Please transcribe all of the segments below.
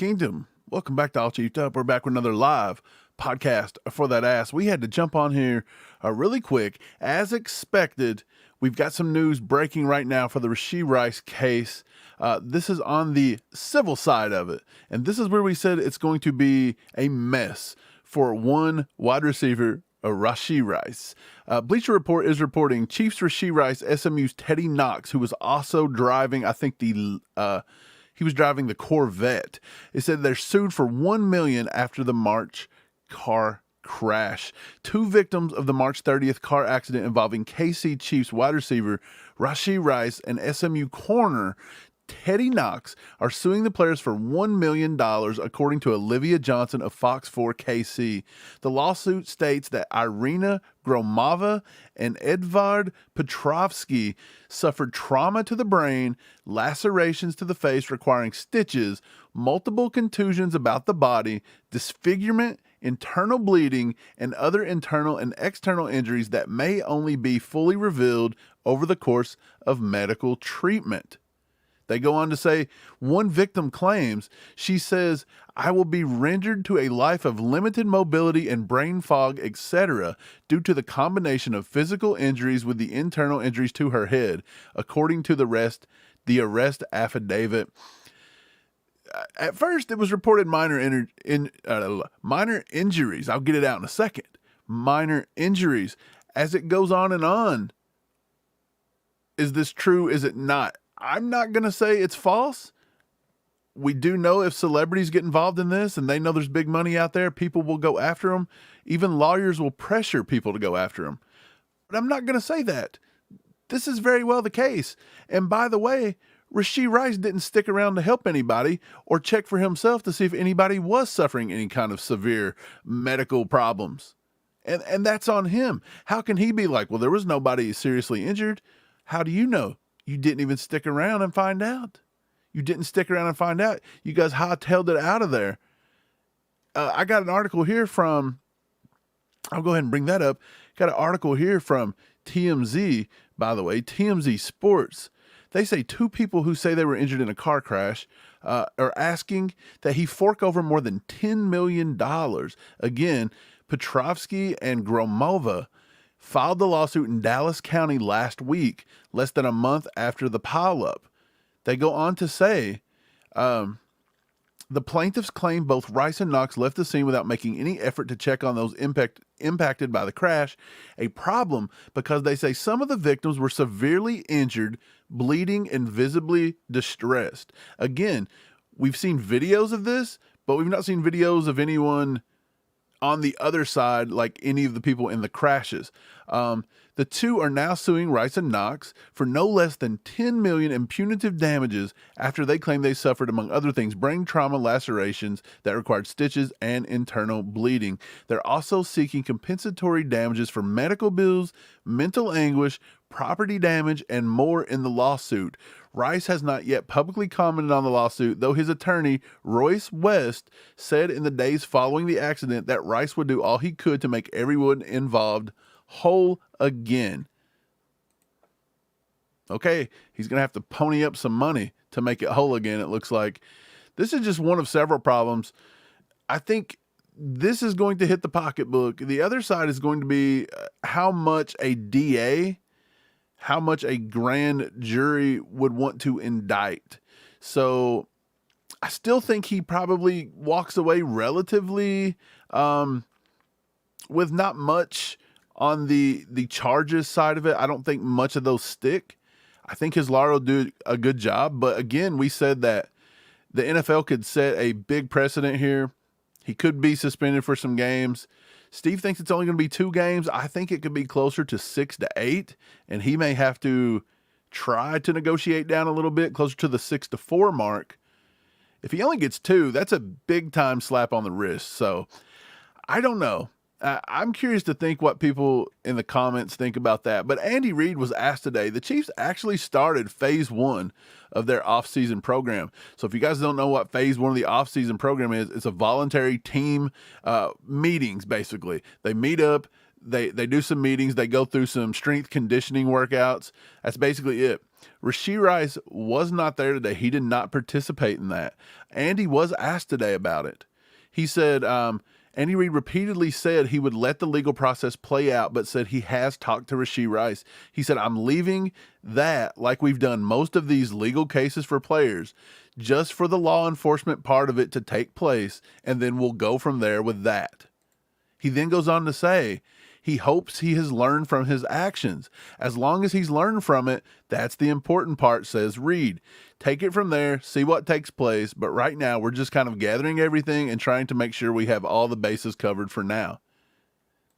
Kingdom. Welcome back to All Chiefed Up. We're back with another live podcast for that ass. We had to jump on here really quick. As expected, we've got some news breaking right now for the Rashee Rice case. This is on the civil side of it. And this is where we said it's going to be a mess for one wide receiver, Rashee Rice. Bleacher Report is reporting Chiefs Rashee Rice, SMU's Teddy Knox, who was also driving, I think he was driving the Corvette. It said they're sued for $1 million after the March car crash. Two victims of the March 30th car accident involving KC Chiefs wide receiver Rashee Rice and SMU corner Teddy Knox are suing the players for $1 million, according to Olivia Johnson of Fox 4 KC. The lawsuit states that Irina Gromova and Edvard Petrovsky suffered trauma to the brain, lacerations to the face requiring stitches, multiple contusions about the body, disfigurement, internal bleeding, and other internal and external injuries that may only be fully revealed over the course of medical treatment. They go on to say, one victim claims, she says, I will be rendered to a life of limited mobility and brain fog, etc., due to the combination of physical injuries with the internal injuries to her head, according to the arrest affidavit. At first, it was reported minor injuries. I'll get it out in a second. Minor injuries. As it goes on and on, is this true? Is it not? I'm not going to say it's false. We do know if celebrities get involved in this and they know there's big money out there, people will go after them. Even lawyers will pressure people to go after them. But I'm not going to say that. This is very well the case. And by the way, Rashee Rice didn't stick around to help anybody or check for himself to see if anybody was suffering any kind of severe medical problems. And that's on him. How can he be like, well, there was nobody seriously injured? How do you know? You didn't even stick around and find out. You didn't stick around and find out. You guys hightailed it out of there. I got an article here from, I'll go ahead and bring that up. Got an article here from TMZ, by the way, TMZ Sports. They say two people who say they were injured in a car crash are asking that he fork over more than $10 million. Again, Petrovsky and Gromova filed the lawsuit in Dallas County last week, less than a month after the pileup. They go on to say, the plaintiffs claim both Rice and Knox left the scene without making any effort to check on those impacted by the crash, a problem because they say some of the victims were severely injured, bleeding, and visibly distressed. Again, we've seen videos of this, but we've not seen videos of anyone on the other side, like any of the people in the crashes. The two are now suing Rice and Knox for no less than $10 million in punitive damages after they claim they suffered, among other things, brain trauma lacerations that required stitches and internal bleeding. They're also seeking compensatory damages for medical bills, mental anguish, property damage, and more in the lawsuit. Rice has not yet publicly commented on the lawsuit, though his attorney, Royce West, said in the days following the accident that Rice would do all he could to make everyone involved whole again. Okay, he's going to have to pony up some money to make it whole again, it looks like. This is just one of several problems. I think this is going to hit the pocketbook. The other side is going to be how much a DA, how much a grand jury would want to indict. So I still think he probably walks away relatively with not much on the charges side of it. I don't think much of those stick. I think his lawyer will do a good job. But again, we said that the NFL could set a big precedent here. He could be suspended for some games. Steve thinks it's only going to be 2 games. I think it could be closer to 6 to 8, and he may have to try to negotiate down a little bit, closer to the 6 to 4 mark. If he only gets 2, that's a big time slap on the wrist. So I don't know. I'm curious to think what people in the comments think about that. But Andy Reid was asked today, the Chiefs actually started phase 1 of their offseason program. So if you guys don't know what phase 1 of the offseason program is, it's a voluntary team meetings, basically. They meet up, They do some meetings. They go through some strength conditioning workouts. That's basically it. Rashee Rice was not there today. He did not participate in that. Andy was asked today about it. He said, Andy Reid repeatedly said he would let the legal process play out, but said he has talked to Rashee Rice. He said, I'm leaving that, like we've done most of these legal cases for players, just for the law enforcement part of it to take place, and then we'll go from there with that. He then goes on to say, he hopes he has learned from his actions. As long as he's learned from it, that's the important part, says Reid. Take it from there, see what takes place, but right now we're just kind of gathering everything and trying to make sure we have all the bases covered for now.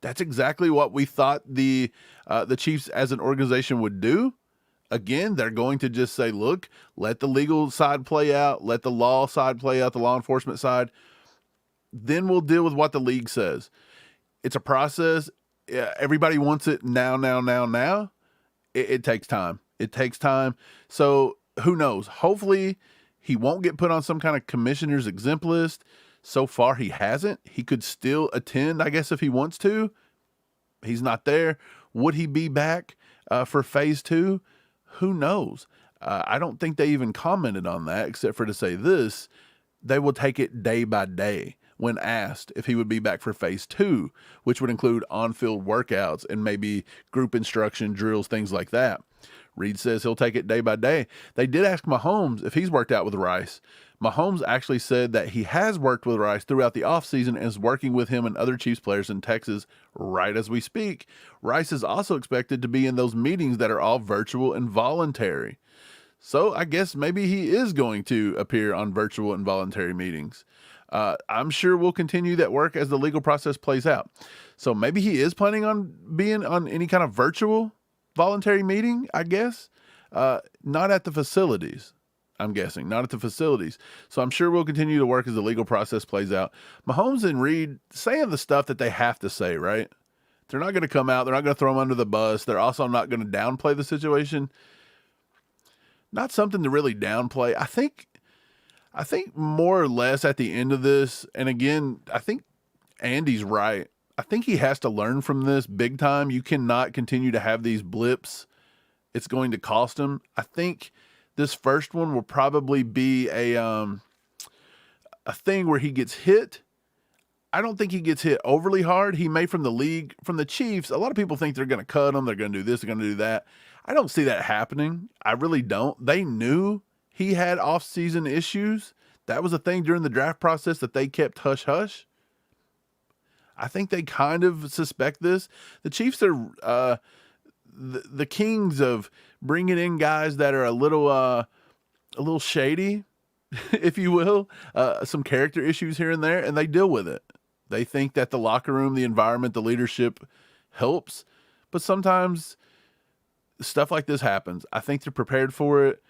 That's exactly what we thought the Chiefs as an organization would do. Again, they're going to just say, look, let the legal side play out, let the law side play out, the law enforcement side. Then we'll deal with what the league says. It's a process. Everybody wants it now. It takes time. It takes time. So who knows? Hopefully he won't get put on some kind of commissioner's exempt list. So far he hasn't. He could still attend, I guess, if he wants to. He's not there. Would he be back for phase 2? Who knows? I don't think they even commented on that, except for to say this: they will take it day by day when asked if he would be back for phase 2, which would include on-field workouts and maybe group instruction, drills, things like that. Reid says he'll take it day by day. They did ask Mahomes if he's worked out with Rice. Mahomes actually said that he has worked with Rice throughout the offseason and is working with him and other Chiefs players in Texas right as we speak. Rice is also expected to be in those meetings that are all virtual and voluntary. So I guess maybe he is going to appear on virtual and voluntary meetings. I'm sure we'll continue that work as the legal process plays out. So maybe he is planning on being on any kind of virtual voluntary meeting, I guess. Not at the facilities, I'm guessing. Not at the facilities. So I'm sure we'll continue to work as the legal process plays out. Mahomes and Reid saying the stuff that they have to say, right? They're not going to come out. They're not going to throw him under the bus. They're also not going to downplay the situation. Not something to really downplay. I think more or less at the end of this, and again, I think Andy's right. I think he has to learn from this big time. You cannot continue to have these blips. It's going to cost him. I think this first one will probably be a thing where he gets hit. I don't think he gets hit overly hard. He may from the league, from the Chiefs. A lot of people think they're going to cut him. They're going to do this. They're going to do that. I don't see that happening. I really don't. They knew he had off-season issues. That was a thing during the draft process that they kept hush-hush. I think they kind of suspect this. The Chiefs are the kings of bringing in guys that are a little shady, if you will, some character issues here and there, and they deal with it. They think that the locker room, the environment, the leadership helps, but sometimes stuff like this happens. I think they're prepared for it.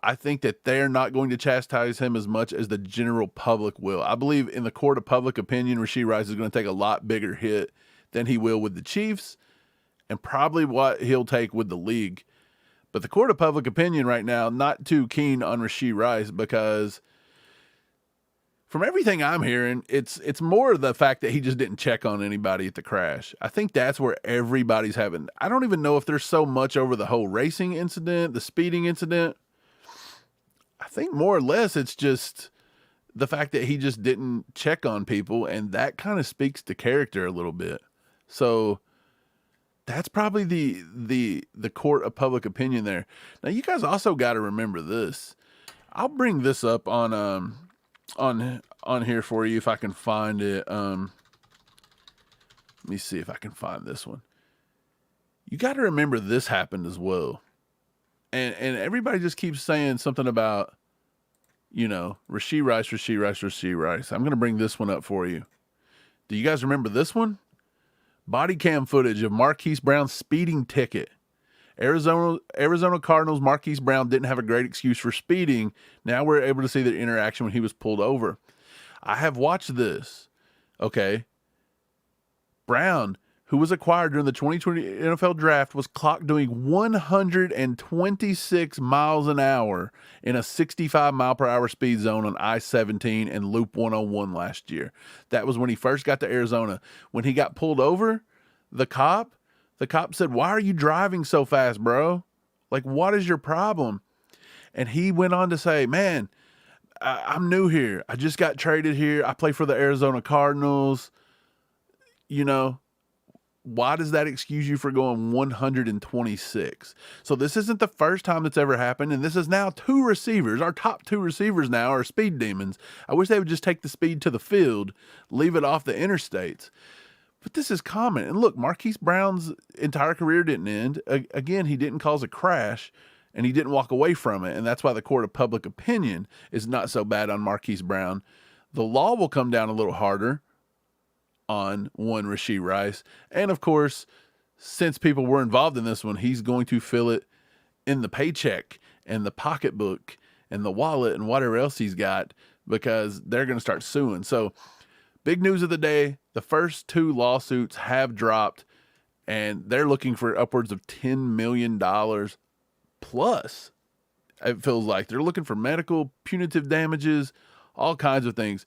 I think that they're not going to chastise him as much as the general public will. I believe in the court of public opinion, Rashee Rice is going to take a lot bigger hit than he will with the Chiefs and probably what he'll take with the league. But the court of public opinion right now, not too keen on Rashee Rice because from everything I'm hearing, it's more the fact that he just didn't check on anybody at the crash. I think that's where everybody's having. I don't even know if there's so much over the whole racing incident, the speeding incident. I think more or less it's just the fact that he just didn't check on people, and that kind of speaks to character a little bit. So that's probably the court of public opinion there. Now you guys also got to remember this. I'll bring this up on here for you if I can find it. Let me see if I can find this one. You got to remember this happened as well. And everybody just keeps saying something about, Rashee Rice. I'm going to bring this one up for you. Do you guys remember this one? Body cam footage of Marquise Brown's speeding ticket. Arizona Cardinals Marquise Brown didn't have a great excuse for speeding. Now we're able to see the interaction when he was pulled over. I have watched this. Okay. Brown, who was acquired during the 2020 NFL Draft, was clocked doing 126 miles an hour in a 65 mile per hour speed zone on I-17 and Loop 101 last year. That was when he first got to Arizona. When he got pulled over, the cop said, "Why are you driving so fast, bro? Like, what is your problem?" And he went on to say, "Man, I'm new here. I just got traded here. I play for the Arizona Cardinals. You know, why does that excuse you for going 126?" So this isn't the first time that's ever happened. And this is now two receivers. Our top two receivers now are speed demons. I wish they would just take the speed to the field, leave it off the interstates. But this is common. And look, Marquise Brown's entire career didn't end. Again, he didn't cause a crash, and he didn't walk away from it. And that's why the court of public opinion is not so bad on Marquise Brown. The law will come down a little harder on one Rashee Rice. And of course, since people were involved in this one, he's going to feel it in the paycheck and the pocketbook and the wallet and whatever else he's got, because they're going to start suing. So big news of the day, the first two lawsuits have dropped, and they're looking for upwards of $10 million plus. It feels like they're looking for medical, punitive damages, all kinds of things.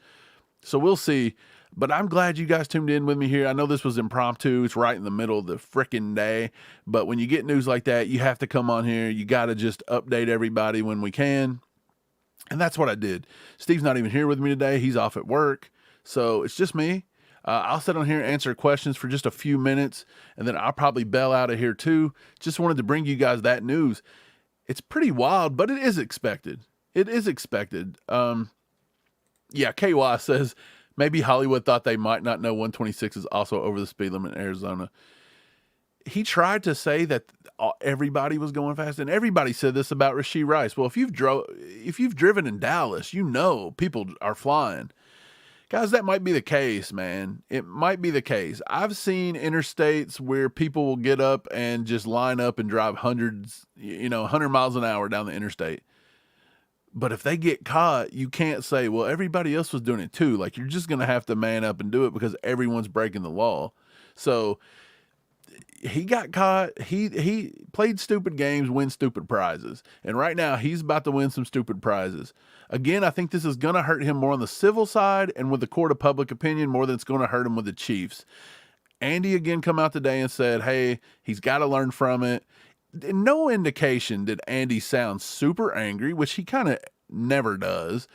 So we'll see. But I'm glad you guys tuned in with me here. I know this was impromptu. It's right in the middle of the frickin' day. But when you get news like that, you have to come on here. You got to just update everybody when we can. And that's what I did. Steve's not even here with me today. He's off at work. So it's just me. I'll sit on here and answer questions for just a few minutes, and then I'll probably bail out of here too. Just wanted to bring you guys that news. It's pretty wild, but it is expected. It is expected. Yeah, KY says, maybe Hollywood thought they might not know 126 is also over the speed limit in Arizona. He tried to say that everybody was going fast, and everybody said this about Rashee Rice. Well, if you've driven in Dallas, you know people are flying. Guys, that might be the case, man. It might be the case. I've seen interstates where people will get up and just line up and drive 100 miles an hour down the interstate. But if they get caught, you can't say, well, everybody else was doing it too. Like, you're just going to have to man up and do it because everyone's breaking the law. So he got caught. He played stupid games, win stupid prizes. And right now he's about to win some stupid prizes. Again, I think this is going to hurt him more on the civil side and with the court of public opinion more than it's going to hurt him with the Chiefs. Andy again come out today and said, hey, he's got to learn from it. No indication did Andy sound super angry, which he kind of never does.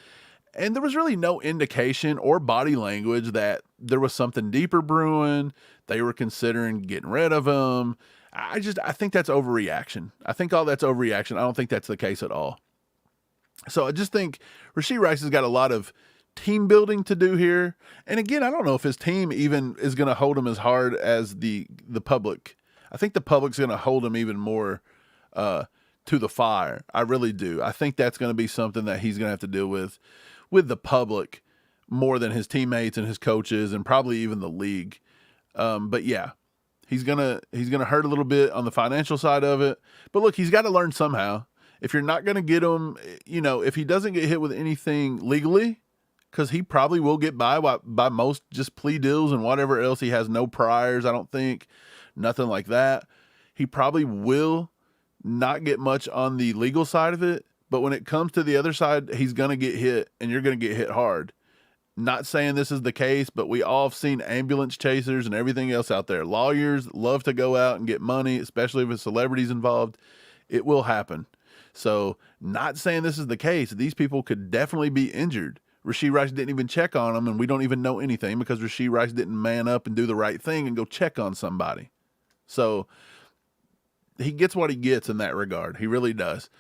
And there was really no indication or body language that there was something deeper brewing. They were considering getting rid of him. I think that's overreaction. I think all that's overreaction. I don't think that's the case at all. So I just think Rashee Rice has got a lot of team building to do here. And again, I don't know if his team even is going to hold him as hard as the public. I think the public's going to hold him even more to the fire. I really do. I think that's going to be something that he's going to have to deal with the public more than his teammates and his coaches and probably even the league. But yeah, he's going to hurt a little bit on the financial side of it. But look, he's got to learn somehow. If you're not going to get him, if he doesn't get hit with anything legally, because he probably will get by most just plea deals and whatever else. He has no priors, I don't think. Nothing like that. He probably will not get much on the legal side of it. But when it comes to the other side, he's going to get hit, and you're going to get hit hard. Not saying this is the case, but we all have seen ambulance chasers and everything else out there. Lawyers love to go out and get money, especially if a celebrity's involved. It will happen. So not saying this is the case. These people could definitely be injured. Rashee Rice didn't even check on them, and we don't even know anything because Rashee Rice didn't man up and do the right thing and go check on somebody. So he gets what he gets in that regard. He really does.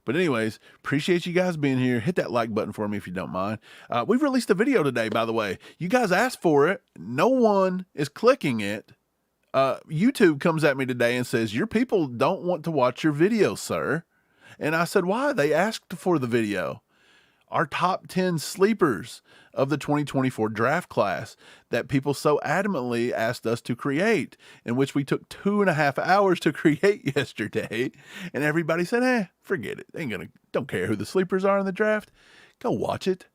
But anyways, appreciate you guys being here. Hit that like button for me if you don't mind. We've released a video today, by the way. You guys asked for it. No one is clicking it. YouTube comes at me today and says, your people don't want to watch your video, sir. And I said, why? They asked for the video. Our top 10 sleepers of the 2024 draft class that people so adamantly asked us to create, in which we took 2.5 hours to create yesterday. And everybody said, forget it. Don't care who the sleepers are in the draft. Go watch it.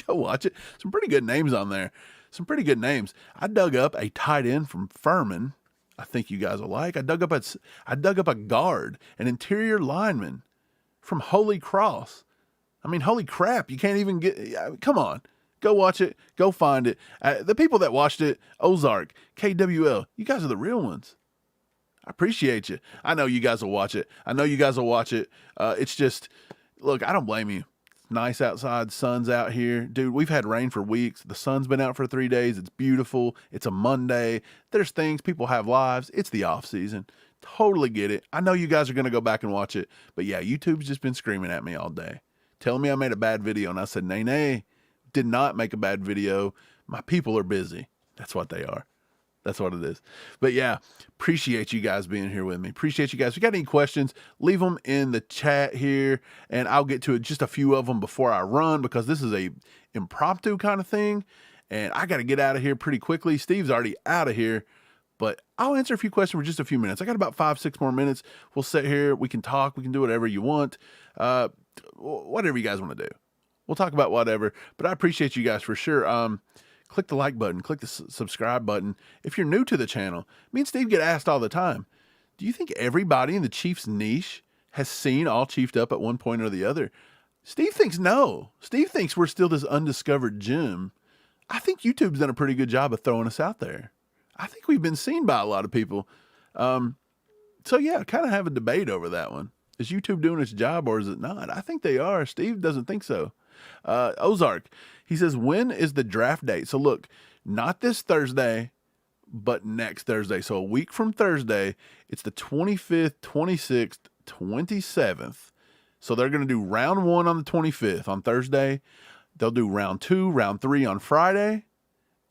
Go watch it. Some pretty good names on there. Some pretty good names. I dug up a tight end from Furman. I think you guys will like. I dug up a guard, an interior lineman from Holy Cross. I mean, holy crap, you can't even come on. Go watch it. Go find it. The people that watched it, Ozark, KWL, you guys are the real ones. I appreciate you. I know you guys will watch it. It's just, look, I don't blame you. It's nice outside. Sun's out here. Dude, we've had rain for weeks. The sun's been out for 3 days. It's beautiful. It's a Monday. There's things. People have lives. It's the off season. Totally get it. I know you guys are going to go back and watch it. But yeah, YouTube's just been screaming at me all day, telling me I made a bad video. And I said, nay, did not make a bad video. My people are busy. That's what they are. That's what it is. But yeah, appreciate you guys being here with me. Appreciate you guys. If you got any questions, leave them in the chat here, and I'll get to it, just a few of them before I run, because this is a impromptu kind of thing, and I got to get out of here pretty quickly. Steve's already out of here, but I'll answer a few questions for just a few minutes. I got about 5-6 more minutes. We'll sit here. We can talk. We can do whatever you want. Whatever you guys want to do. We'll talk about whatever, but I appreciate you guys for sure. Click the like button, click the subscribe button. If you're new to the channel, me and Steve get asked all the time, do you think everybody in the Chiefs niche has seen All Chiefed Up at one point or the other? Steve thinks no. Steve thinks we're still this undiscovered gem. I think YouTube's done a pretty good job of throwing us out there. I think we've been seen by a lot of people. So yeah, kind of have a debate over that one. Is YouTube doing its job or is it not? I think they are. Steve doesn't think so. Ozark, he says, when is the draft date? So look, not this Thursday, but next Thursday. So a week from Thursday, it's the 25th, 26th, 27th. So they're going to do round 1 on the 25th on Thursday. They'll do round 2, round 3 on Friday.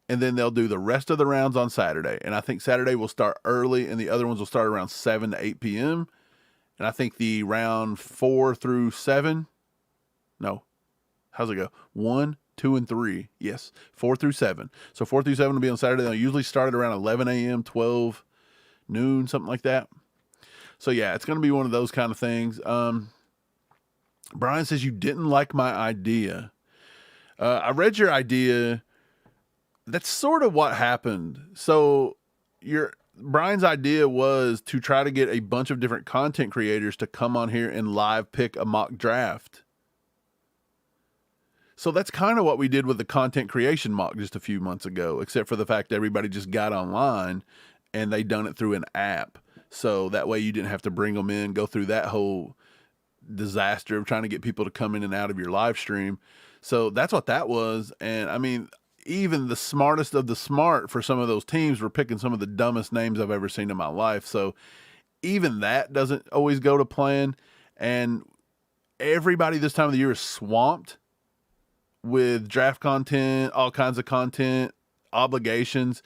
And then they'll do the rest of the rounds on Saturday. And I think Saturday will start early and the other ones will start around 7 to 8 p.m. And I think the round 4 through 7, no, how's it go? 1, 2, and 3. Yes, 4 through 7. So 4 through 7 will be on Saturday. They'll usually start at around 11 a.m., 12 noon, something like that. So yeah, it's going to be one of those kind of things. Brian says you didn't like my idea. I read your idea. That's sort of what happened. So Brian's idea was to try to get a bunch of different content creators to come on here and live pick a mock draft. So that's kind of what we did with the content creation mock just a few months ago, except for the fact that everybody just got online and they done it through an app. So that way you didn't have to bring them in, go through that whole disaster of trying to get people to come in and out of your live stream. So that's what that was. And I mean, even the smartest of the smart for some of those teams were picking some of the dumbest names I've ever seen in my life. So even that doesn't always go to plan. And everybody this time of the year is swamped with draft content, all kinds of content, obligations.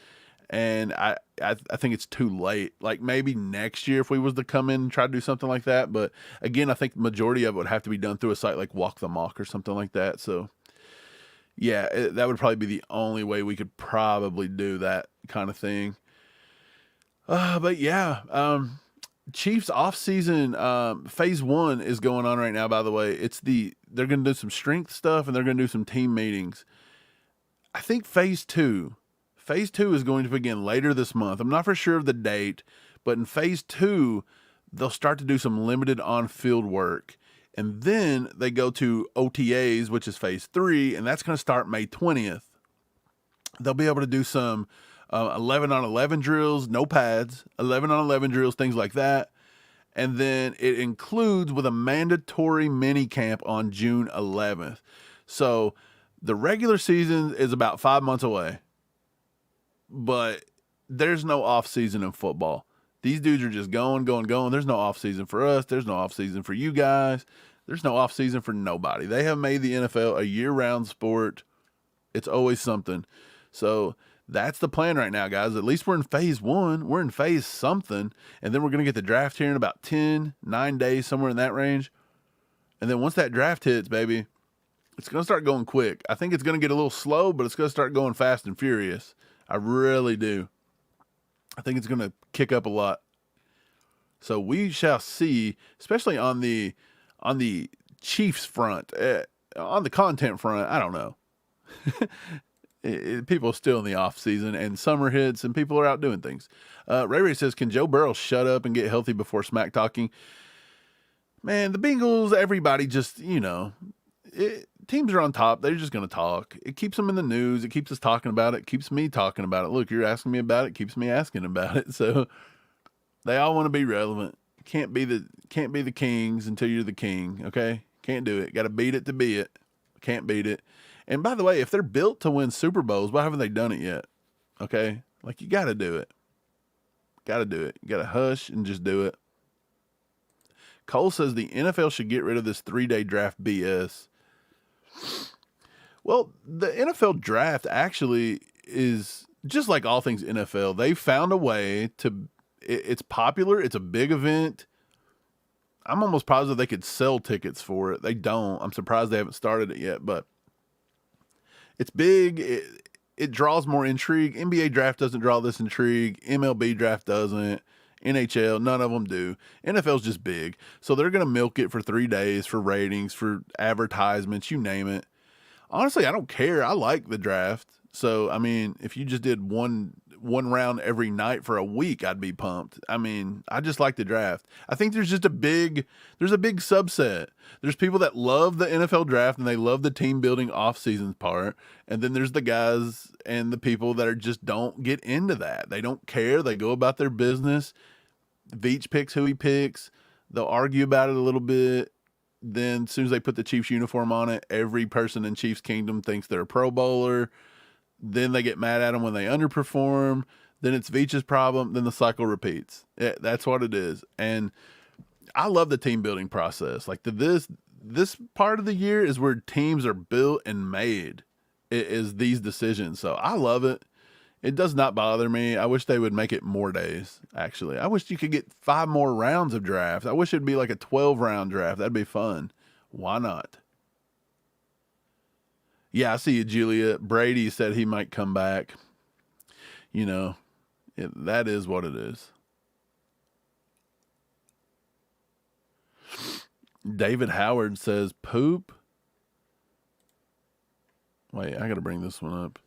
And I think it's too late. Like maybe next year if we was to come in and try to do something like that. But again, I think the majority of it would have to be done through a site like Walk the Mock or something like that. So yeah, that would probably be the only way we could probably do that kind of thing. But yeah, Chiefs offseason, phase 1 is going on right now, by the way. They're going to do some strength stuff and they're going to do some team meetings. I think phase 2 is going to begin later this month. I'm not for sure of the date, but in phase 2, they'll start to do some limited on-field work. And then they go to OTAs, which is phase 3, and that's going to start May 20th. They'll be able to do some 11-on-11 drills, no pads, 11-on-11 drills, things like that. And then it includes with a mandatory mini camp on June 11th. So the regular season is about 5 months away, but there's no off season in football. These dudes are just going. There's no off season for us. There's no off season for you guys. There's no off season for nobody. They have made the NFL a year-round sport. It's always something. So that's the plan right now, guys. At least we're in phase 1. We're in phase something. And then we're going to get the draft here in about 9 days, somewhere in that range. And then once that draft hits, baby, it's going to start going quick. I think it's going to get a little slow, but it's going to start going fast and furious. I really do. I think it's going to kick up a lot. So we shall see, especially on the Chiefs front, on the content front. I don't know. People are still in the off season and summer hits and people are out doing things. Ray says, can Joe Burrow shut up and get healthy before smack talking? Man, the Bengals, everybody just, teams are on top. They're just going to talk. It keeps them in the news. It keeps us talking about it. It keeps me talking about it. Look, you're asking me about it. It keeps me asking about it. So they all want to be relevant. Can't be the kings until you're the king. Okay, can't do it. Got to beat it to be it. Can't beat it. And by the way, if they're built to win Super Bowls, why haven't they done it yet? Okay, like you got to do it. Got to do it. You got to hush and just do it. Cole says the NFL should get rid of this 3-day draft BS. Well, the NFL draft actually is just like all things NFL. They found a way to, it's popular. It's a big event. I'm almost positive they could sell tickets for it. They don't. I'm surprised they haven't started it yet, but it's big. It draws more intrigue. NBA draft doesn't draw this intrigue. MLB draft doesn't. NHL, none of them do. NFL's just big. So they're going to milk it for 3 days for ratings, for advertisements, you name it. Honestly, I don't care. I like the draft. So, I mean, if you just did one round every night for a week, I'd be pumped. I mean, I just like the draft. I think there's a big subset. There's people that love the NFL draft and they love the team building offseason part. And then there's the guys and the people that just don't get into that. They don't care. They go about their business. Veach picks who he picks. They'll argue about it a little bit. Then as soon as they put the Chiefs uniform on it, every person in Chiefs Kingdom thinks they're a Pro Bowler. Then they get mad at them when they underperform. Then it's Veach's problem. Then the cycle repeats. Yeah, that's what it is. And I love the team building process. Like this part of the year is where teams are built and made. It is these decisions. So I love it. It does not bother me. I wish they would make it more days, actually. I wish you could get 5 more rounds of draft. I wish it'd be like a 12-round draft. That'd be fun. Why not? Yeah, I see you, Julia. Brady said he might come back. You know, that is what it is. David Howard says, poop. Wait, I got to bring this one up.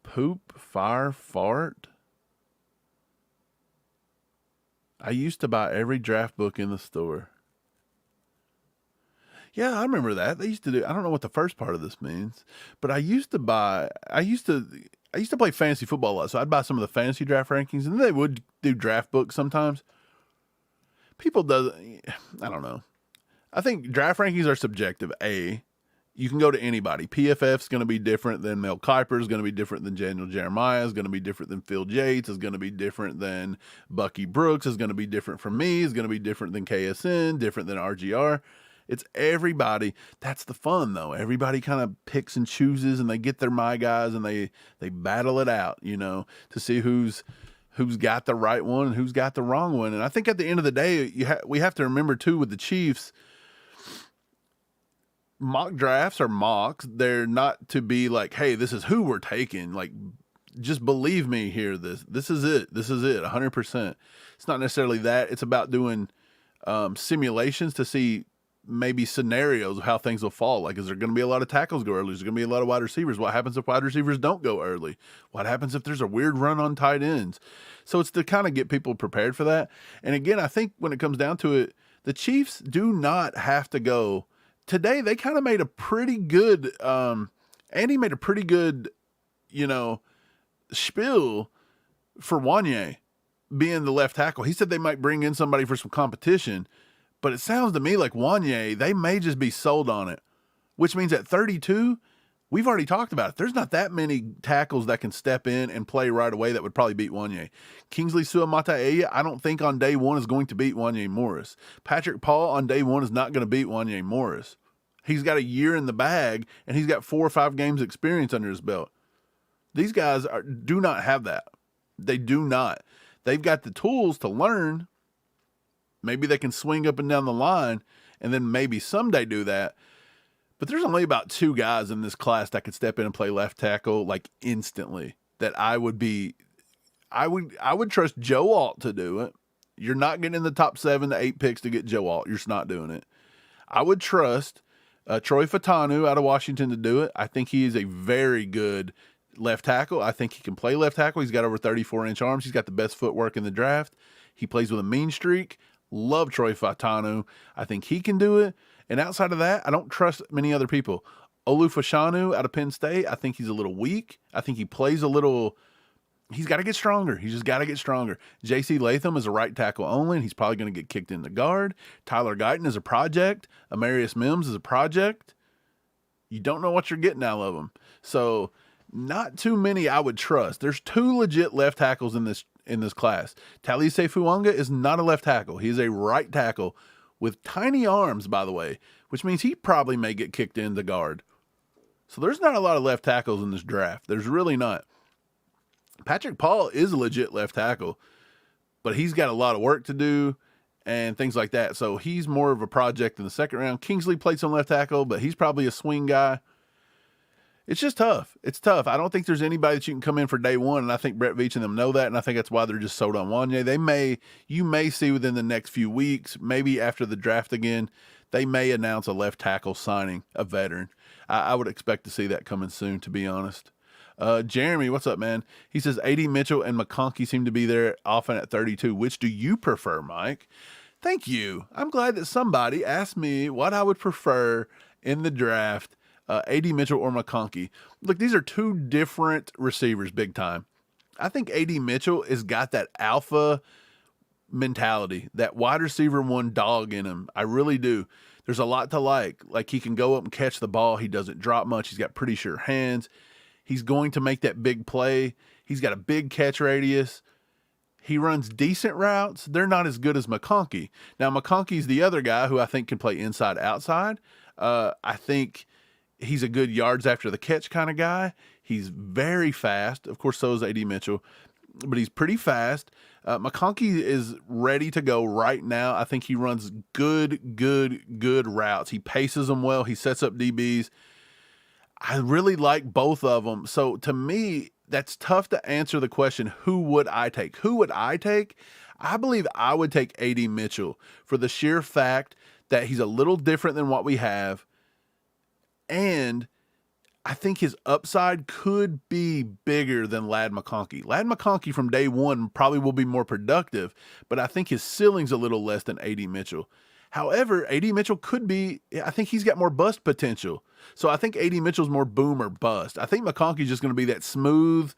Poop, fire, fart. I used to buy every draft book in the store. Yeah, I remember that. They used to do, I don't know what the first part of this means, but I used to play fantasy football a lot. So I'd buy some of the fantasy draft rankings and then they would do draft books sometimes. I don't know. I think draft rankings are subjective. You can go to anybody. PFF is going to be different than Mel Kiper, is going to be different than Daniel Jeremiah, is going to be different than Phil Yates, is going to be different than Bucky Brooks, is going to be different from me, is going to be different than KSN, different than RGR. It's everybody. That's the fun, though. Everybody kind of picks and chooses, and they get their my guys, and they battle it out, to see who's got the right one and who's got the wrong one. And I think at the end of the day, we have to remember, too, with the Chiefs, mock drafts are mocks. They're not to be like, hey, this is who we're taking. Like, just believe me here. This is it. This is it. 100%. It's not necessarily that. It's about doing simulations to see maybe scenarios of how things will fall. Like, is there going to be a lot of tackles go early? Is there going to be a lot of wide receivers? What happens if wide receivers don't go early? What happens if there's a weird run on tight ends? So it's to kind of get people prepared for that. And again, I think when it comes down to it, the Chiefs do not have to go. Today, they kind of made a pretty good, Andy made a pretty good, spiel for Wanye being the left tackle. He said they might bring in somebody for some competition, but it sounds to me like Wanye, they may just be sold on it, which means at 32, we've already talked about it. There's not that many tackles that can step in and play right away that would probably beat Wanye. Kingsley Suamataia, I don't think on day one is going to beat Wanye Morris. Patrick Paul on day one is not going to beat Wanye Morris. He's got a year in the bag, and he's got 4 or 5 games experience under his belt. These guys do not have that. They do not. They've got the tools to learn. Maybe they can swing up and down the line, and then maybe someday do that. But there's only about 2 guys in this class that could step in and play left tackle like instantly. That I would trust Joe Alt to do it. You're not getting in the top 7 to 8 picks to get Joe Alt. You're just not doing it. I would trust Troy Fatanu out of Washington to do it. I think he is a very good left tackle. I think he can play left tackle. He's got over 34-inch arms. He's got the best footwork in the draft. He plays with a mean streak. Love Troy Fatanu. I think he can do it. And outside of that, I don't trust many other people. Olufashanu out of Penn State, I think he's a little weak. I think he plays a little. He's got to get stronger. He's just got to get stronger. J.C. Latham is a right tackle only, and he's probably going to get kicked in the guard. Tyler Guyton is a project. Amarius Mims is a project. You don't know what you're getting out of them. So not too many I would trust. There's 2 legit left tackles in this class. Talise Fuanga is not a left tackle. He's a right tackle with tiny arms, by the way, which means he probably may get kicked in the guard. So there's not a lot of left tackles in this draft. There's really not. Patrick Paul is a legit left tackle, but he's got a lot of work to do and things like that. So he's more of a project in the second round. Kingsley played some left tackle, but he's probably a swing guy. It's just tough. It's tough. I don't think there's anybody that you can come in for day one, and I think Brett Veach and them know that, and I think that's why they're just sold on Wanye. You may see within the next few weeks, maybe after the draft again, they may announce a left tackle signing, a veteran. I would expect to see that coming soon, to be honest. Jeremy, what's up, man? He says AD Mitchell and McConkey seem to be there often at 32. Which do you prefer, Mike? Thank you. I'm glad that somebody asked me what I would prefer in the draft, AD Mitchell or McConkey. Look, these are 2 different receivers, big time. I think AD Mitchell has got that alpha mentality, that wide receiver 1 dog in him. I really do. There's a lot to like. Like, he can go up and catch the ball. He doesn't drop much. He's got pretty sure hands. He's going to make that big play. He's got a big catch radius. He runs decent routes. They're not as good as McConkey. Now, McConkey's the other guy who I think can play inside, outside. I think he's a good yards after the catch kind of guy. He's very fast. Of course, so is AD Mitchell, but he's pretty fast. McConkey is ready to go right now. I think he runs good routes. He paces them well. He sets up DBs. I really like both of them. So to me, that's tough to answer the question, who would I take? Who would I take? I believe I would take AD Mitchell for the sheer fact that he's a little different than what we have. And I think his upside could be bigger than Ladd McConkey. Ladd McConkey from day one probably will be more productive, but I think his ceiling's a little less than AD Mitchell. However, AD Mitchell could be, I think he's got more bust potential. So I think AD Mitchell's more boom or bust. I think McConkey's just going to be that smooth,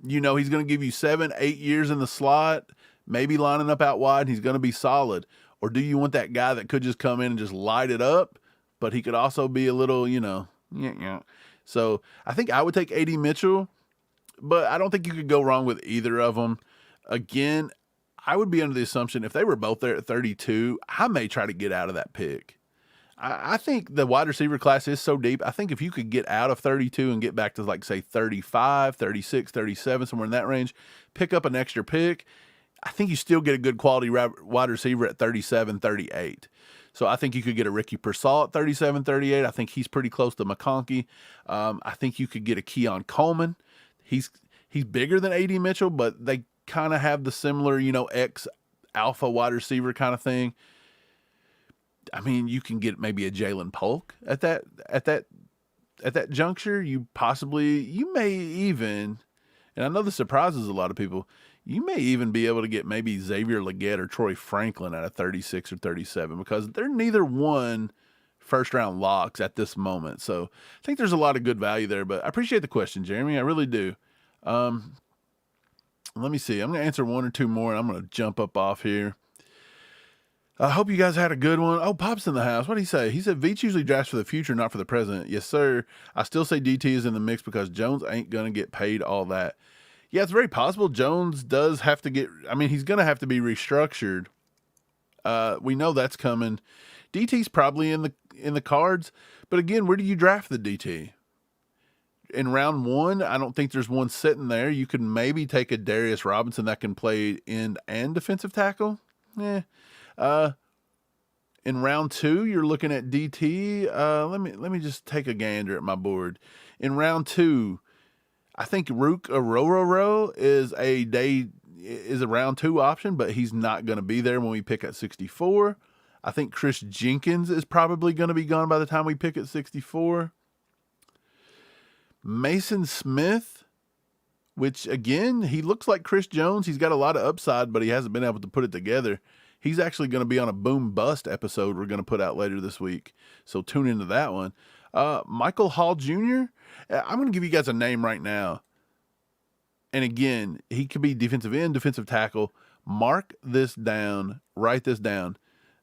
he's going to give you 7-8 years in the slot, maybe lining up out wide, and he's going to be solid. Or do you want that guy that could just come in and just light it up, but he could also be a little, So I think I would take AD Mitchell, but I don't think you could go wrong with either of them. Again, I would be under the assumption if they were both there at 32, I may try to get out of that pick. I think the wide receiver class is so deep. I think if you could get out of 32 and get back to, like, say, 35, 36, 37, somewhere in that range, pick up an extra pick, I think you still get a good quality wide receiver at 37, 38. So I think you could get a Ricky Pearsall at 37, 38. I think he's pretty close to McConkey. I think you could get a Keon Coleman. He's bigger than AD Mitchell, but they kind of have the similar, ex-alpha wide receiver kind of thing. I mean, you can get maybe a Jalen Polk at that juncture. You may even, and I know this surprises a lot of people, you may even be able to get maybe Xavier Legette or Troy Franklin at a 36 or 37 because they're neither one first-round locks at this moment. So I think there's a lot of good value there, but I appreciate the question, Jeremy. I really do. Let me see. I'm going to answer 1 or 2 more, and I'm going to jump up off here. I hope you guys had a good one. Oh, Pop's in the house. What did he say? He said, Veach usually drafts for the future, not for the present. Yes, sir. I still say DT is in the mix because Jones ain't going to get paid all that. Yeah, it's very possible Jones does have to he's going to have to be restructured. We know that's coming. DT's probably in the cards. But again, where do you draft the DT? In round 1, I don't think there's one sitting there. You could maybe take a Darius Robinson that can play end and defensive tackle. In round 2, you're looking at DT. Let me just take a gander at my board. In round 2, I think Rook Orororo is a round 2 option, but he's not going to be there when we pick at 64. I think Chris Jenkins is probably going to be gone by the time we pick at 64. Mason Smith, which again, he looks like Chris Jones. He's got a lot of upside, but he hasn't been able to put it together. He's actually going to be on a boom bust episode we're going to put out later this week. So tune into that one. Michael Hall Jr., I'm going to give you guys a name right now. And again, he could be defensive end, defensive tackle. Mark this down. Write this down.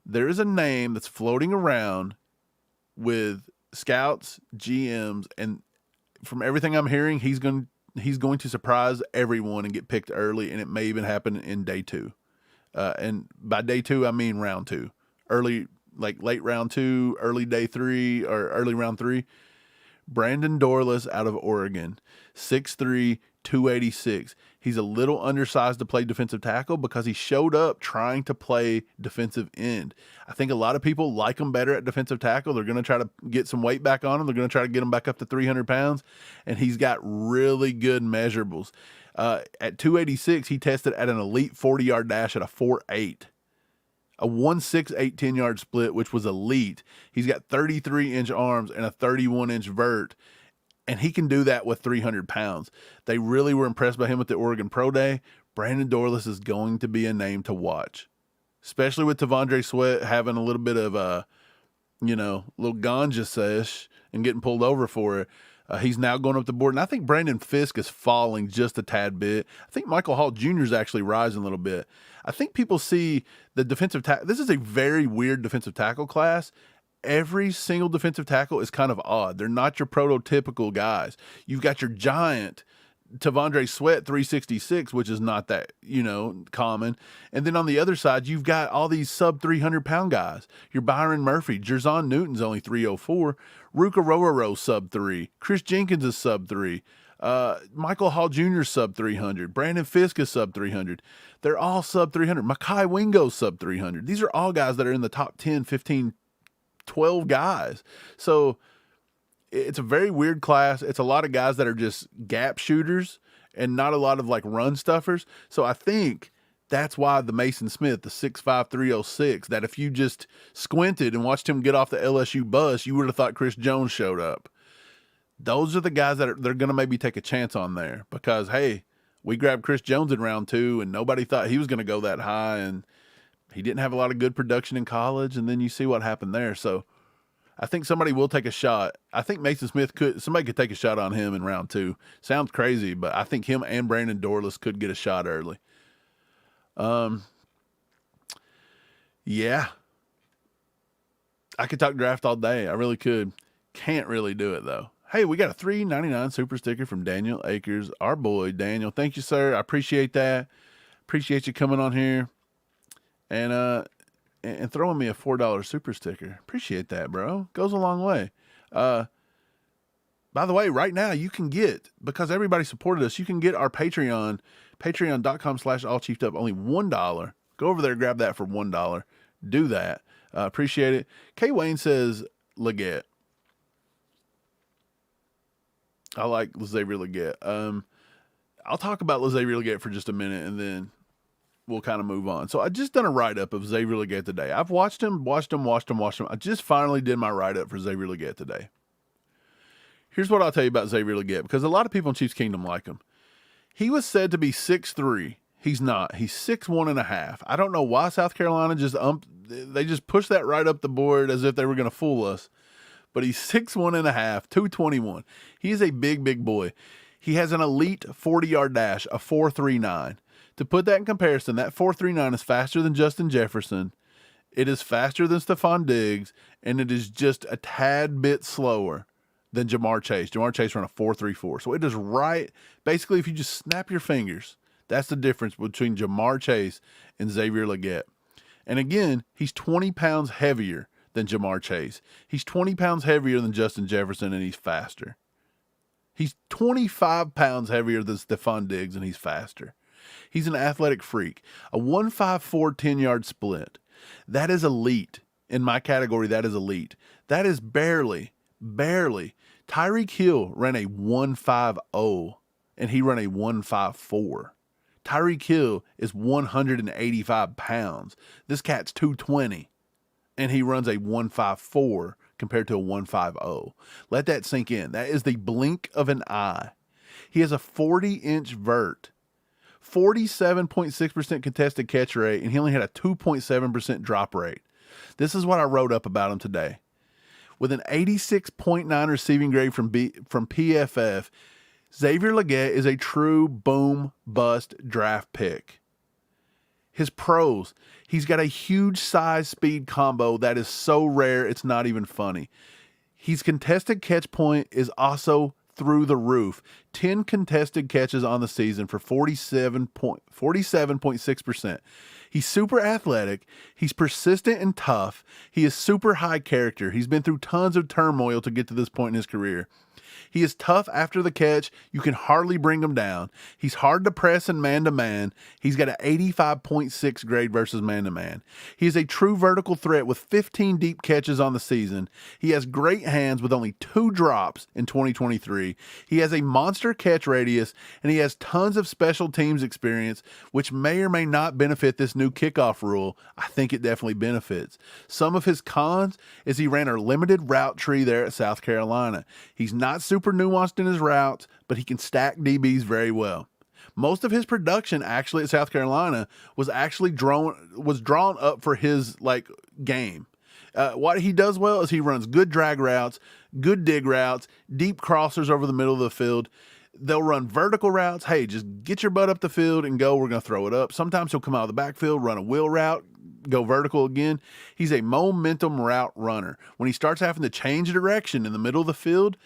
There is a name that's floating around with scouts, GMs, and from everything I'm hearing, he's going to surprise everyone and get picked early, and it may even happen in day 2. And by day 2, I mean round 2. Early, like late round 2, early day 3, or early round 3. Brandon Dorlus out of Oregon, 6'3", 286. He's a little undersized to play defensive tackle because he showed up trying to play defensive end. I think a lot of people like him better at defensive tackle. They're going to try to get some weight back on him. They're going to try to get him back up to 300 pounds, and he's got really good measurables. At 286, he tested at an elite 40-yard dash at a 4.8. A 1.6 8-10-yard split, which was elite. He's got 33-inch arms and a 31-inch vert, and he can do that with 300 pounds. They really were impressed by him at the Oregon Pro Day. Brandon Dorlus is going to be a name to watch, especially with T'Vondre Sweat having a little bit of a, little ganja sesh and getting pulled over for it. He's now going up the board, and I think Brandon Fisk is falling just a tad bit. I think Michael Hall Jr. is actually rising a little bit. I think people see the defensive tackle. This is a very weird defensive tackle class. Every single defensive tackle is kind of odd. They're not your prototypical guys. You've got your giant T'Vondre Sweat 366, which is not that, common. And then on the other side, you've got all these sub 300 pound guys. Your Byron Murphy, Jerzon Newton's only 304, Ruka Rororo sub 3, Chris Jenkins is sub 3, Michael Hall Jr. sub 300, Brandon Fisk is sub 300. They're all sub 300. Makai Wingo sub 300. These are all guys that are in the top 10, 15, 12 guys. So it's a very weird class. It's a lot of guys that are just gap shooters and not a lot of like run stuffers. So I think that's why the Mason Smith, the 6'5", 306, that if you just squinted and watched him get off the LSU bus, you would have thought Chris Jones showed up. Those are the guys that they're going to maybe take a chance on there because, hey, we grabbed Chris Jones in round 2 and nobody thought he was going to go that high, and he didn't have a lot of good production in college, and then you see what happened there. So I think somebody will take a shot. I think Mason Smith somebody could take a shot on him in round 2. Sounds crazy, but I think him and Brandon Dorlus could get a shot early. Yeah. I could talk draft all day. I really could. Can't really do it though. Hey, we got a $3.99 super sticker from Daniel Akers, our boy Daniel. Thank you, sir. I appreciate that. Appreciate you coming on here and throwing me a $4 super sticker. Appreciate that, bro. Goes a long way. By the way, right now you can get, because everybody supported us, you can get our Patreon, patreon.com/allchiefedup, only $1. Go over there, grab that for $1. Do that. Appreciate it. K. Wayne says Legette. I like Xavier Legette. I'll talk about Xavier Legette for just a minute, and then we'll kind of move on. So I just done a write-up of Xavier Legette today. I've watched him. I just finally did my write-up for Xavier Legette today. Here's what I'll tell you about Xavier Legette, because a lot of people in Chiefs Kingdom like him. He was said to be 6'3". He's not. He's 6'1.5". I don't know why South Carolina they just pushed that right up the board as if they were going to fool us. But he's 6'1.5", 221. He is a big, big boy. He has an elite 40-yard dash, a 4.39. To put that in comparison, that 4.39 is faster than Justin Jefferson. It is faster than Stephon Diggs, and it is just a tad bit slower than Jamar Chase. Jamar Chase ran a 4.34. So it is right. Basically, if you just snap your fingers, that's the difference between Jamar Chase and Xavier Legette. And again, he's 20 pounds heavier than Jamar Chase. He's 20 pounds heavier than Justin Jefferson, and he's faster. He's 25 pounds heavier than Stephon Diggs, and he's faster. He's an athletic freak. A 1.54 10-yard split. That is elite. In my category, that is elite. That is barely. Tyreek Hill ran a 1.50, and he ran a 1.54. Tyreek Hill is 185 pounds. This cat's 220, and he runs a 1.54 compared to a 1.50. Let that sink in. That is the blink of an eye. He has a 40-inch vert. 47.6% contested catch rate, and he only had a 2.7% drop rate. This is what I wrote up about him today. With an 86.9 receiving grade from PFF, Xavier Legette is a true boom-bust draft pick. His pros, he's got a huge size-speed combo that is so rare it's not even funny. His contested catch point is also through the roof. 10 contested catches on the season for 47.6%. He's super athletic. He's persistent and tough. He is super high character. He's been through tons of turmoil to get to this point in his career. He is tough after the catch. You can hardly bring him down. He's hard to press in man-to-man. He's got an 85.6 grade versus man-to-man. He is a true vertical threat with 15 deep catches on the season. He has great hands with only 2 drops in 2023. He has a monster catch radius, and he has tons of special teams experience, which may or may not benefit this new kickoff rule. I think it definitely benefits. Some of his cons is he ran a limited route tree there at South Carolina. He's not super nuanced in his routes, but he can stack DBs very well. Most of his production actually at South Carolina was actually drawn up for his game. What he does well is he runs good drag routes, good dig routes, deep crossers over the middle of the field. They'll run vertical routes. Hey, just get your butt up the field and go. We're going to throw it up. Sometimes he'll come out of the backfield, run a wheel route, go vertical again. He's a momentum route runner. When he starts having to change direction in the middle of the field,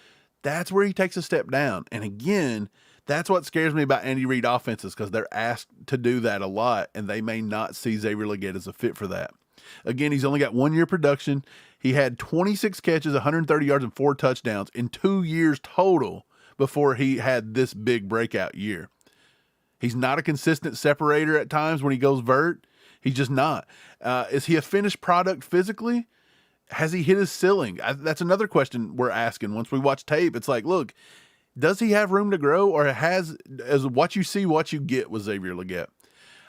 that's where he takes a step down. And again, that's what scares me about Andy Reid offenses, because they're asked to do that a lot, and they may not see Xavier Legette as a fit for that. Again, he's only got 1 year production. He had 26 catches, 130 yards, and 4 touchdowns in 2 years total before he had this big breakout year. He's not a consistent separator at times when he goes vert. He's just not. Is he a finished product physically? Has he hit his ceiling? That's another question we're asking. Once we watch tape, it's like, look, does he have room to grow, or as what you see, what you get with Xavier Legette?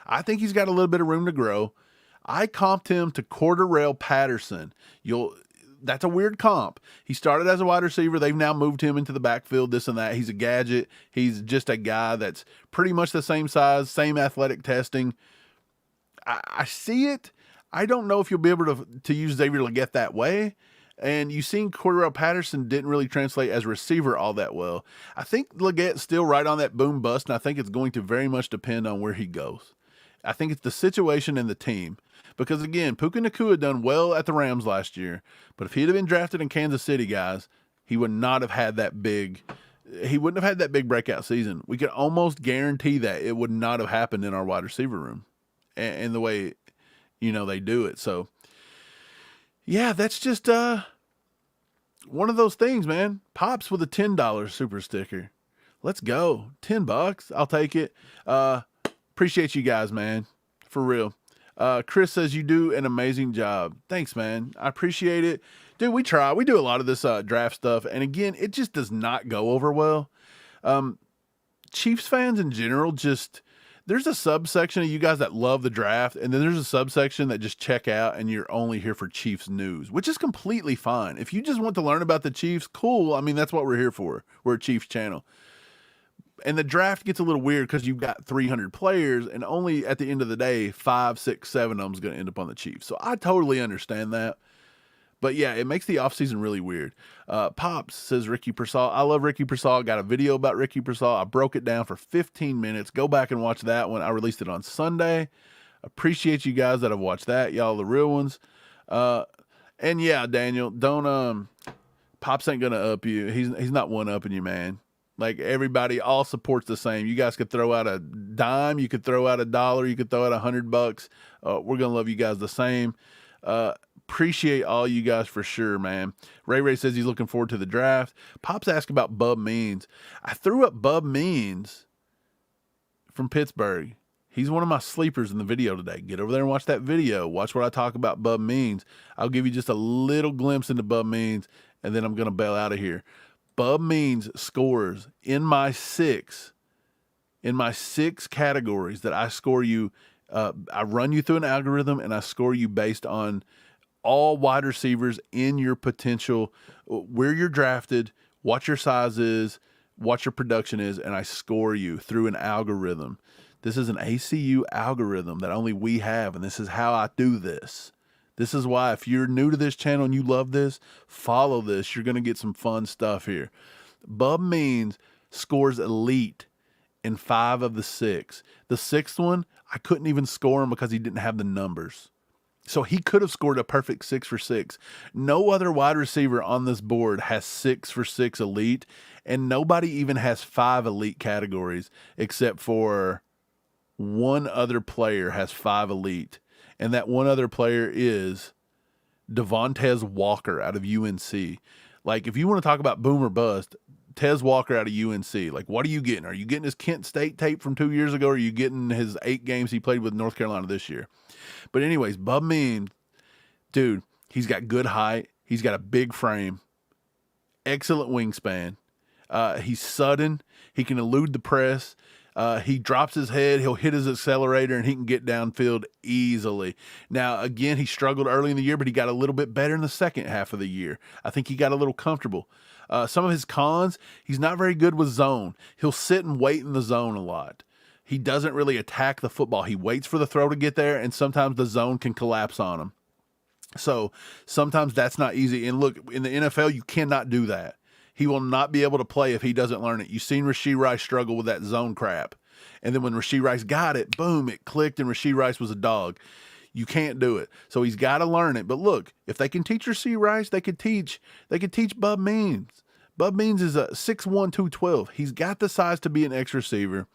I think he's got a little bit of room to grow. I comped him to Cordarrelle Patterson. That's a weird comp. He started as a wide receiver. They've now moved him into the backfield, this and that. He's a gadget. He's just a guy that's pretty much the same size, same athletic testing. I see it. I don't know if you'll be able to use Xavier Legette that way. And you've seen Cordarrelle Patterson didn't really translate as a receiver all that well. I think Legette's still right on that boom bust, and I think it's going to very much depend on where he goes. I think it's the situation and the team. Because again, Puka Nacua done well at the Rams last year, but if he'd have been drafted in Kansas City, guys, he would not have had that big. He wouldn't have had that big breakout season. We could almost guarantee that it would not have happened in our wide receiver room, and the way they do it. So yeah, that's just one of those things, man. Pops with a $10 super sticker. Let's go. $10. I'll take it. Appreciate you guys, man. For real. Chris says you do an amazing job. Thanks, man. I appreciate it. Dude, we try. We do a lot of this draft stuff. And again, it just does not go over well. Chiefs fans in general, there's a subsection of you guys that love the draft, and then there's a subsection that just check out and you're only here for Chiefs news, which is completely fine. If you just want to learn about the Chiefs, cool. I mean, that's what we're here for. We're a Chiefs channel. And the draft gets a little weird because you've got 300 players, and only at the end of the day, 5, 6, 7 of them is going to end up on the Chiefs. So I totally understand that. But yeah, it makes the offseason really weird. Pops says Ricky Pearsall. I love Ricky Pearsall. Got a video about Ricky Pearsall. I broke it down for 15 minutes. Go back and watch that one. I released it on Sunday. Appreciate you guys that have watched that. Y'all the real ones. And yeah, Daniel, don't Pops ain't gonna up you. He's not one upping you, man. Like everybody, all supports the same. You guys could throw out a dime, you could throw out $1, you could throw out $100. We're gonna love you guys the same. Appreciate all you guys for sure, man. Ray says he's looking forward to the draft. Pops asked about Bub Means. I threw up Bub Means from Pittsburgh. He's one of my sleepers in the video today. Get over there and watch that video. Watch what I talk about Bub Means. I'll give you just a little glimpse into Bub Means, and then I'm going to bail out of here. Bub Means scores in my six categories that I score you. I run you through an algorithm, and I score you based on all wide receivers in your potential, where you're drafted, what your size is, what your production is, and I score you through an algorithm. This is an ACU algorithm that only we have, and this is how I do this. This is why if you're new to this channel and you love this, follow this. You're going to get some fun stuff here. Bub Means scores elite in 5 of the 6. The 6th one, I couldn't even score him because he didn't have the numbers. So he could have scored a perfect 6 for 6. No other wide receiver on this board has 6 for 6 elite, and nobody even has 5 elite categories except for one other player has 5 elite. And that one other player is Devontae Walker out of UNC. Like, if you want to talk about boom or bust, Tez Walker out of UNC. Like, what are you getting? Are you getting his Kent State tape from 2 years ago, or are you getting his 8 games he played with North Carolina this year? But anyways, Bub Means, dude, he's got good height. He's got a big frame, excellent wingspan. He's sudden. He can elude the press. He drops his head, he'll hit his accelerator, and he can get downfield easily. Now, again, he struggled early in the year, but he got a little bit better in the second half of the year. I think he got a little comfortable. Some of his cons, he's not very good with zone. He'll sit and wait in the zone a lot. He doesn't really attack the football. He waits for the throw to get there, and sometimes the zone can collapse on him. So sometimes that's not easy. And look, in the NFL, you cannot do that. He will not be able to play if he doesn't learn it. You've seen Rashee Rice struggle with that zone crap. And then when Rashee Rice got it, boom, it clicked and Rashee Rice was a dog. You can't do it. So he's got to learn it. But look, if they can teach Rashee Rice, they could teach Bub Means. Bub Means is a 6'1", 212. He's got the size to be an X receiver.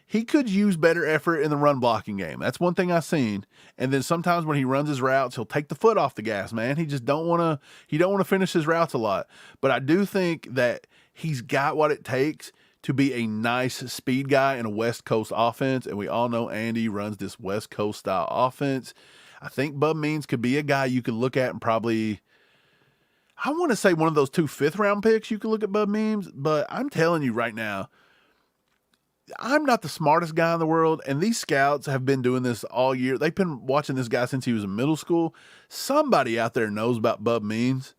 He could use better effort in the run blocking game. That's one thing I've seen. And then sometimes when he runs his routes, he'll take the foot off the gas, man. He just don't want to finish his routes a lot. But I do think that he's got what it takes to be a nice speed guy in a West Coast offense. And we all know Andy runs this West Coast style offense. I think Bub Means could be a guy you could look at and probably, I want to say one of those 2 5th-round picks you could look at Bub Means. But I'm telling you right now, I'm not the smartest guy in the world, and these scouts have been doing this all year. They've been watching this guy since he was in middle school. Somebody out there knows about Bub Means.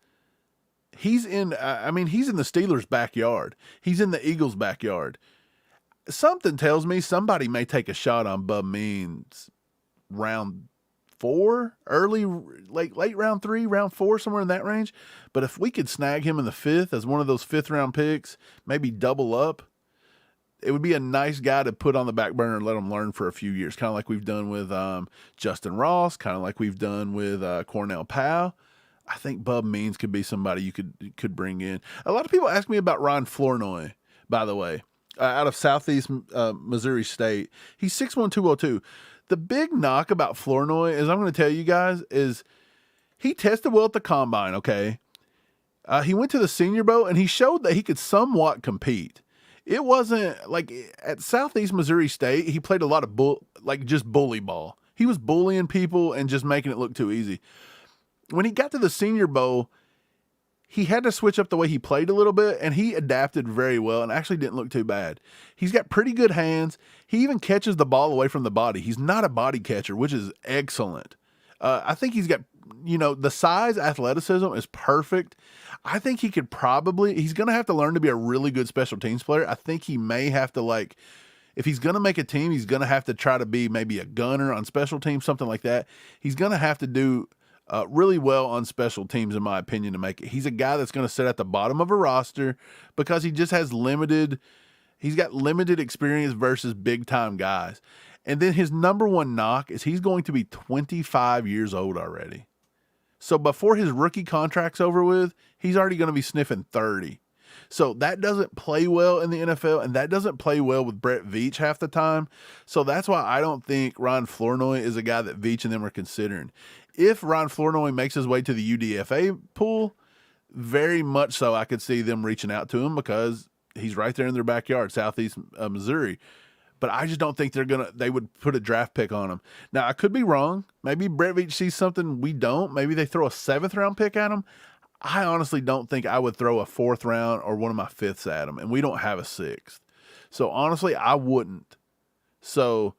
He's in the Steelers' backyard. He's in the Eagles' backyard. Something tells me somebody may take a shot on Bub Means round 4, late round 3, round 4, somewhere in that range. But if we could snag him in the 5th as one of those 5th-round picks, maybe double up, it would be a nice guy to put on the back burner and let him learn for a few years, kind of like we've done with Justin Ross, kind of like we've done with Cornell Powell. I think Bub Means could be somebody you could bring in. A lot of people ask me about Ryan Flournoy, by the way, out of Southeast Missouri State. He's 6'1", 202. The big knock about Flournoy is, I'm going to tell you guys, is he tested well at the combine, okay? He went to the Senior Bowl, and he showed that he could somewhat compete. It wasn't like at Southeast Missouri State, he played a lot of just bully ball. He was bullying people and just making it look too easy. When he got to the Senior Bowl, he had to switch up the way he played a little bit, and he adapted very well and actually didn't look too bad. He's got pretty good hands. He even catches the ball away from the body. He's not a body catcher, which is excellent. I think he's got, the size, athleticism is perfect. I think he could he's going to have to learn to be a really good special teams player. I think he may have to, if he's going to make a team, he's going to have to try to be maybe a gunner on special teams, something like that. He's going to have to do really well on special teams, in my opinion, to make it. He's a guy that's going to sit at the bottom of a roster because he just has he's got limited experience versus big-time guys. And then his number one knock is he's going to be 25 years old already. So before his rookie contract's over with, he's already going to be sniffing 30. So that doesn't play well in the NFL, and that doesn't play well with Brett Veach half the time. So that's why I don't think Ryan Flournoy is a guy that Veach and them are considering. If Ryan Flournoy makes his way to the UDFA pool, very much so I could see them reaching out to him because he's right there in their backyard, Southeast Missouri. But I just don't think they would put a draft pick on him. Now, I could be wrong. Maybe Brett Veach sees something we don't. Maybe they throw a 7th-round pick at him. I honestly don't think I would throw a 4th round or one of my 5ths at him, and we don't have a 6th. So, honestly, I wouldn't. So,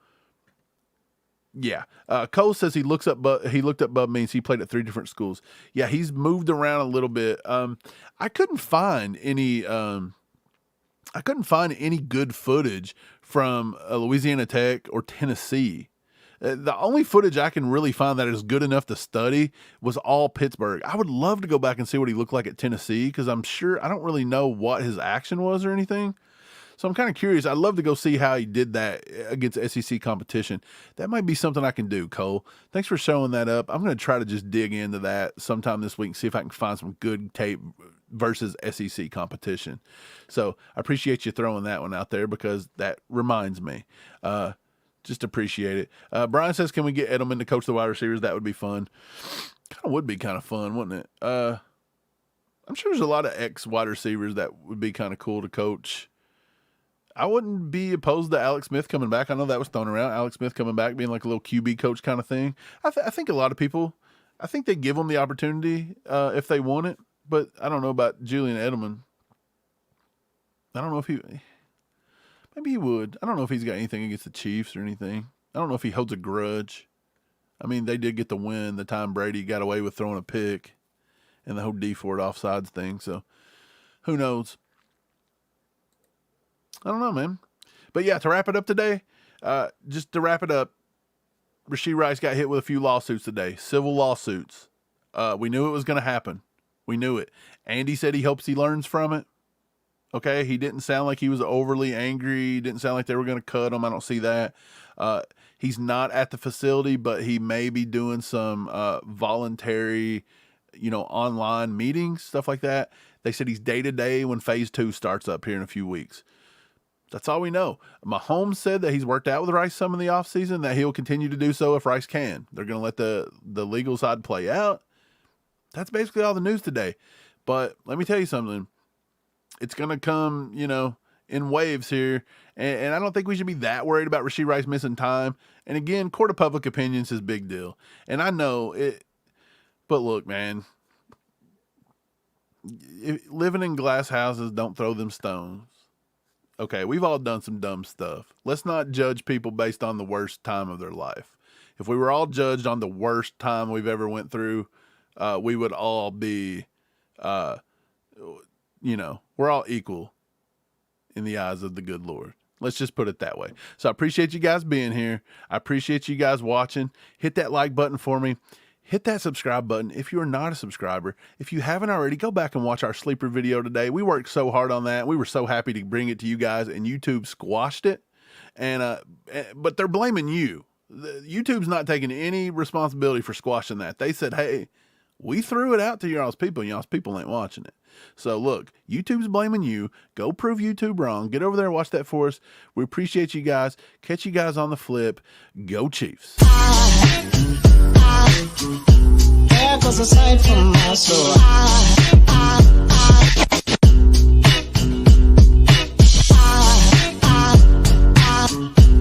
yeah. Cole says he looked up Bub Means. He played at 3 different schools. Yeah, he's moved around a little bit. I couldn't find any good footage from Louisiana Tech or Tennessee. The only footage I can really find that is good enough to study was all Pittsburgh. I would love to go back and see what he looked like at Tennessee, because I'm sure I don't really know what his action was or anything. So I'm kind of curious. I'd love to go see how he did that against SEC competition. That might be something I can do, Cole. Thanks for showing that up. I'm going to try to just dig into that sometime this week and see if I can find some good tape versus SEC competition. So I appreciate you throwing that one out there, because that reminds me. Just appreciate it. Brian says, can we get Edelman to coach the wide receivers? That would be fun. Kind of would be kind of fun, wouldn't it? I'm sure there's a lot of ex-wide receivers that would be kind of cool to coach. I wouldn't be opposed to Alex Smith coming back. I know that was thrown around. Alex Smith coming back, being like a little QB coach kind of thing. I think a lot of people, I think they give him the opportunity if they want it. But I don't know about Julian Edelman. I don't know if maybe he would. I don't know if he's got anything against the Chiefs or anything. I don't know if he holds a grudge. I mean, they did get the win the time Brady got away with throwing a pick and the whole D Ford offsides thing. So who knows? I don't know, man. But yeah, to wrap it up today, just to wrap it up, Rashee Rice got hit with a few lawsuits today, civil lawsuits. We knew it was going to happen. We knew it. Andy said he hopes he learns from it. Okay, he didn't sound like he was overly angry. He didn't sound like they were going to cut him. I don't see that. He's not at the facility, but he may be doing some voluntary, online meetings, stuff like that. They said he's day-to-day when phase 2 starts up here in a few weeks. That's all we know. Mahomes said that he's worked out with Rice some in the offseason, that he'll continue to do so if Rice can. They're going to let the legal side play out. That's basically all the news today. But let me tell you something. It's going to come, in waves here. And I don't think we should be that worried about Rashee Rice missing time. And again, court of public opinion is his big deal. And I know it. But look, man. Living in glass houses, don't throw them stones. Okay, we've all done some dumb stuff. Let's not judge people based on the worst time of their life. If we were all judged on the worst time we've ever went through, we would all be, we're all equal in the eyes of the good Lord. Let's just put it that way. So I appreciate you guys being here. I appreciate you guys watching. Hit that like button for me. Hit that subscribe button if you're not a subscriber. If you haven't already, go back and watch our sleeper video today. We worked so hard on that. We were so happy to bring it to you guys, and YouTube squashed it. But they're blaming you. YouTube's not taking any responsibility for squashing that. They said, hey, we threw it out to y'all's people, and y'all's people ain't watching it. So look, YouTube's blaming you. Go prove YouTube wrong. Get over there and watch that for us. We appreciate you guys. Catch you guys on the flip. Go Chiefs. There goes a sight from my soul.